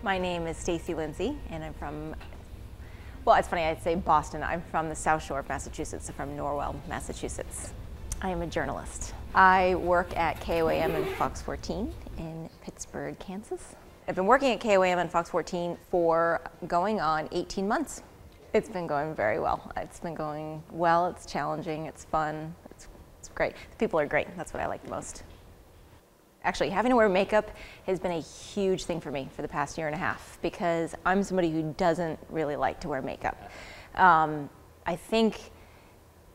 My name is Stacy Lindsay, and I'm from, well, it's funny, I'd say Boston. I'm from the South Shore of Massachusetts, so from Norwell, Massachusetts. I am a journalist. I work at KOAM and Fox 14 in Pittsburgh, Kansas. I've been working at KOAM and Fox 14 for going on 18 months. It's been going very well. It's been going well, it's challenging, it's fun, it's great. The people are great, that's what I like the most. Actually, having to wear makeup has been a huge thing for me for the past year and a half because I'm somebody who doesn't really like to wear makeup. I think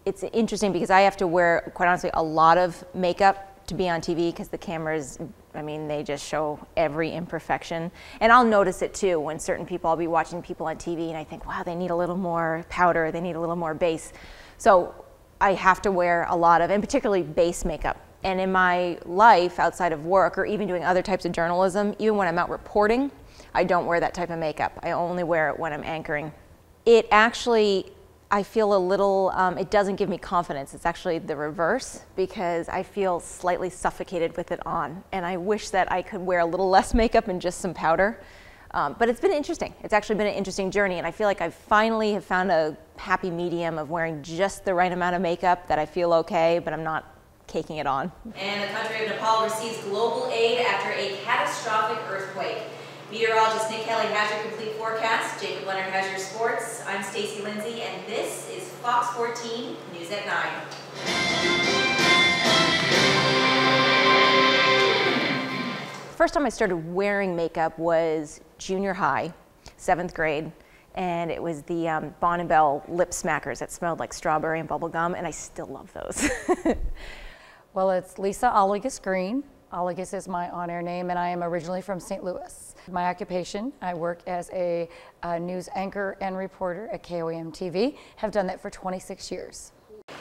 it's interesting because I have to wear, quite honestly, a lot of makeup to be on TV because the cameras, I mean, they just show every imperfection. And I'll notice it too when certain people, I'll be watching people on TV and I think, wow, they need a little more powder, they need a little more base. So I have to wear a lot of, and particularly base makeup. And in my life outside of work or even doing other types of journalism, even when I'm out reporting, I don't wear that type of makeup. I only wear it when I'm anchoring. It actually, I feel a little, it doesn't give me confidence. It's actually the reverse because I feel slightly suffocated with it on. And I wish that I could wear a little less makeup and just some powder. But it's been interesting. It's actually been an interesting journey. And I feel like I finally have found a happy medium of wearing just the right amount of makeup that I feel okay, but I'm not caking it on. And the country of Nepal receives global aid after a catastrophic earthquake. Meteorologist Nick Kelly has your complete forecast. Jacob Leonard has your sports. I'm Stacy Lindsay, and this is Fox 14 News at 9. First time I started wearing makeup was junior high, 7th grade. And it was the Bon & Bell lip smackers that smelled like strawberry and bubble gum, and I still love those. Well, it's Lisa Oligus Green. Oligus is my on-air name, and I am originally from St. Louis. My occupation, I work as a news anchor and reporter at KOAM TV. Have done that for 26 years.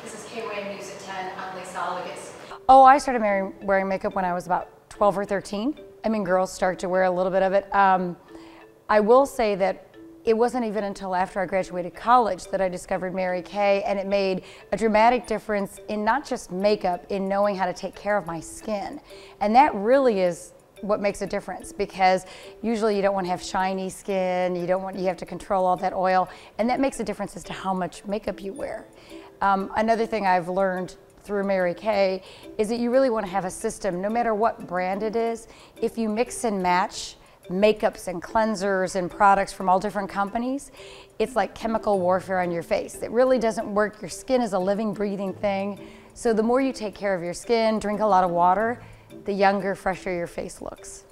This is KOAM News at 10. I'm Lisa Oligus. Oh, I started wearing makeup when I was about 12 or 13. I mean, girls start to wear a little bit of it. I will say that it wasn't even until after I graduated college that I discovered Mary Kay, and it made a dramatic difference in not just makeup, in knowing how to take care of my skin. And that really is what makes a difference, because usually you don't want to have shiny skin, you have to control all that oil, and that makes a difference as to how much makeup you wear. Another thing I've learned through Mary Kay is that you really want to have a system, no matter what brand it is. If you mix and match makeups and cleansers and products from all different companies, it's like chemical warfare on your face. It really doesn't work. Your skin is a living, breathing thing. So the more you take care of your skin, drink a lot of water, the younger, fresher your face looks.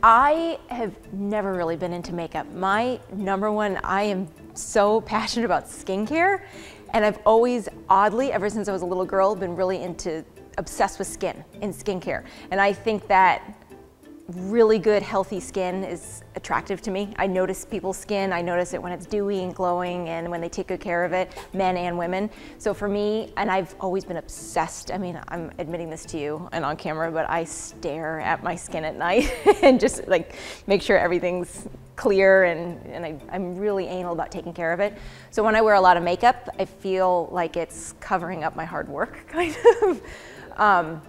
I have never really been into makeup. My number one, I am so passionate about skincare, and I've always, oddly, ever since I was a little girl, been really obsessed with skin and skincare. And I think that really good, healthy skin is attractive to me. I notice people's skin. I notice it when it's dewy and glowing and when they take good care of it, men and women. So for me, and I've always been obsessed, I mean, I'm admitting this to you and on camera, but I stare at my skin at night and just like make sure everything's clear, and I'm really anal about taking care of it. So when I wear a lot of makeup, I feel like it's covering up my hard work, kind of.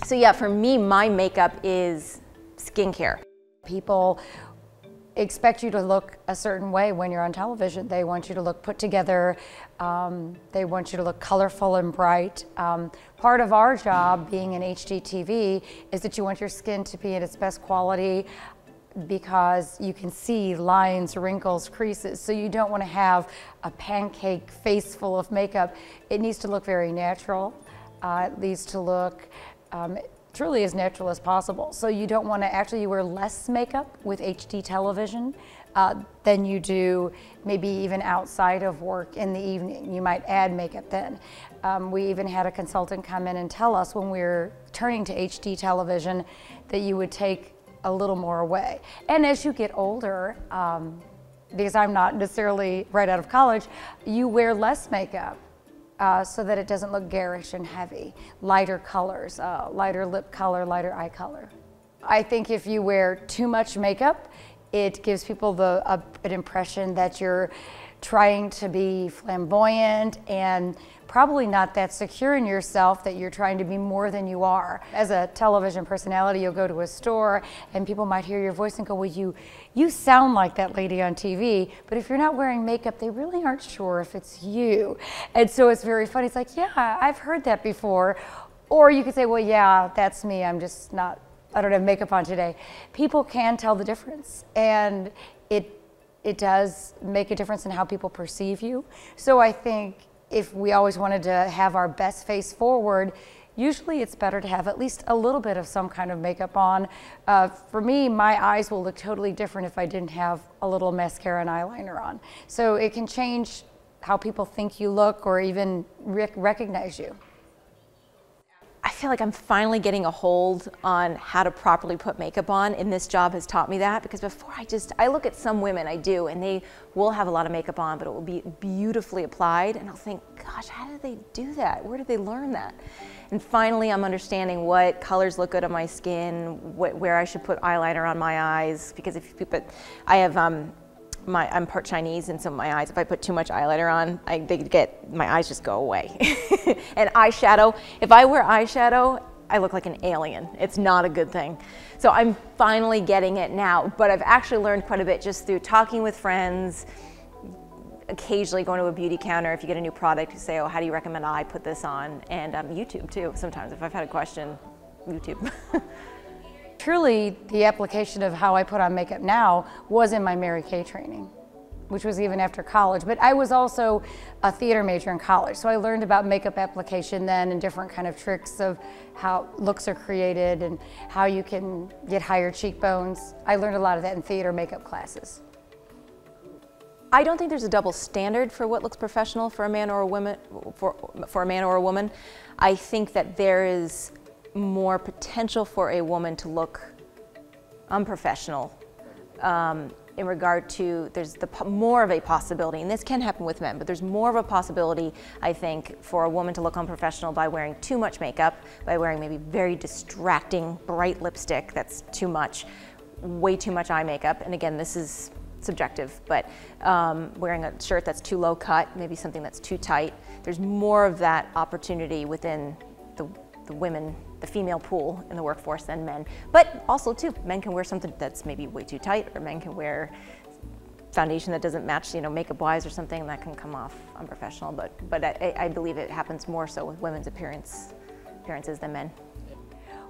So yeah, for me, my makeup is skincare. People expect you to look a certain way when you're on television. They want you to look put together. They want you to look colorful and bright. Part of our job being in HD TV is that you want your skin to be at its best quality because you can see lines, wrinkles, creases. So you don't want to have a pancake face full of makeup. It needs to look very natural. It needs to look truly as natural as possible. So you don't want to, actually you wear less makeup with HD television than you do maybe even outside of work in the evening. You might add makeup then. We even had a consultant come in and tell us when we were turning to HD television that you would take a little more away. And as you get older, because I'm not necessarily right out of college, you wear less makeup. So that it doesn't look garish and heavy. Lighter colors, lighter lip color, lighter eye color. I think if you wear too much makeup, it gives people an impression that you're trying to be flamboyant and probably not that secure in yourself that you're trying to be more than you are. As a television personality, you'll go to a store and people might hear your voice and go, well, you sound like that lady on TV, but if you're not wearing makeup, they really aren't sure if it's you. And so it's very funny. It's like, yeah, I've heard that before. Or you could say, well, yeah, that's me. I don't have makeup on today. People can tell the difference, and it does make a difference in how people perceive you. So I think if we always wanted to have our best face forward, usually it's better to have at least a little bit of some kind of makeup on. For me, my eyes will look totally different if I didn't have a little mascara and eyeliner on. So it can change how people think you look or even recognize you. I feel like I'm finally getting a hold on how to properly put makeup on, and this job has taught me that, because before I look at some women, I do, and they will have a lot of makeup on, but it will be beautifully applied, and I'll think, gosh, how did they do that? Where did they learn that? And finally, I'm understanding what colors look good on my skin, where I should put eyeliner on my eyes, because if you put, I'm part Chinese, and so my eyes, if I put too much eyeliner on, my eyes just go away. And eyeshadow, if I wear eyeshadow, I look like an alien. It's not a good thing. So I'm finally getting it now, but I've actually learned quite a bit just through talking with friends, occasionally going to a beauty counter. If you get a new product, you say, oh, how do you recommend I put this on? And YouTube too, sometimes if I've had a question, YouTube. Truly, the application of how I put on makeup now was in my Mary Kay training, which was even after college. But I was also a theater major in college, so I learned about makeup application then and different kind of tricks of how looks are created and how you can get higher cheekbones. I learned a lot of that in theater makeup classes. I don't think there's a double standard for what looks professional for a man or a woman. For a man or a woman, I think that there is more potential for a woman to look unprofessional in regard to, there's more of a possibility, and this can happen with men, but there's more of a possibility, I think, for a woman to look unprofessional by wearing too much makeup, by wearing maybe very distracting, bright lipstick that's too much, way too much eye makeup, and again, this is subjective, but wearing a shirt that's too low cut, maybe something that's too tight. There's more of that opportunity within the women, the female pool in the workforce than men. But also too, men can wear something that's maybe way too tight, or men can wear foundation that doesn't match, makeup wise or something, and that can come off unprofessional. But I believe it happens more so with women's appearances than men.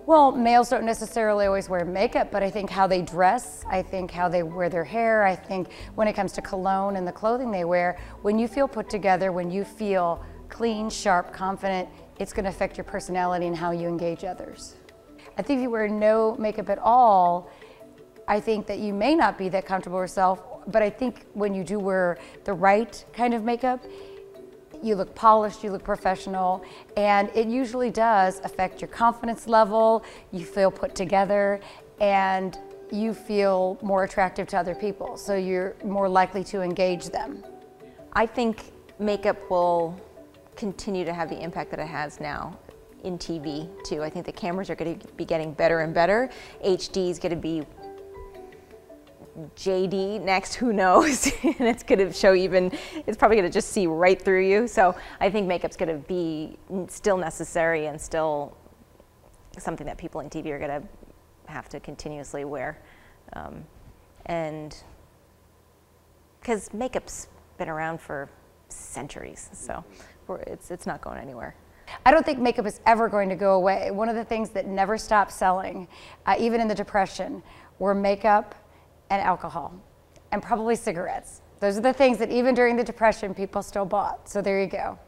Well, males don't necessarily always wear makeup, but I think how they dress, I think how they wear their hair, I think when it comes to cologne and the clothing they wear, when you feel put together, when you feel clean, sharp, confident, it's going to affect your personality and how you engage others. I think if you wear no makeup at all, I think that you may not be that comfortable yourself, but I think when you do wear the right kind of makeup, you look polished, you look professional, and it usually does affect your confidence level, you feel put together, and you feel more attractive to other people, so you're more likely to engage them. I think makeup will continue to have the impact that it has now in TV too. I think the cameras are going to be getting better and better. HD is going to be JD next, who knows? And it's going to show it's probably going to just see right through you. So I think makeup's going to be still necessary and still something that people in TV are going to have to continuously wear. And because makeup's been around for centuries, so it's not going anywhere. I don't think makeup is ever going to go away. One of the things that never stopped selling, even in the Depression, were makeup and alcohol, and probably cigarettes. Those are the things that even during the Depression people still bought, so there you go.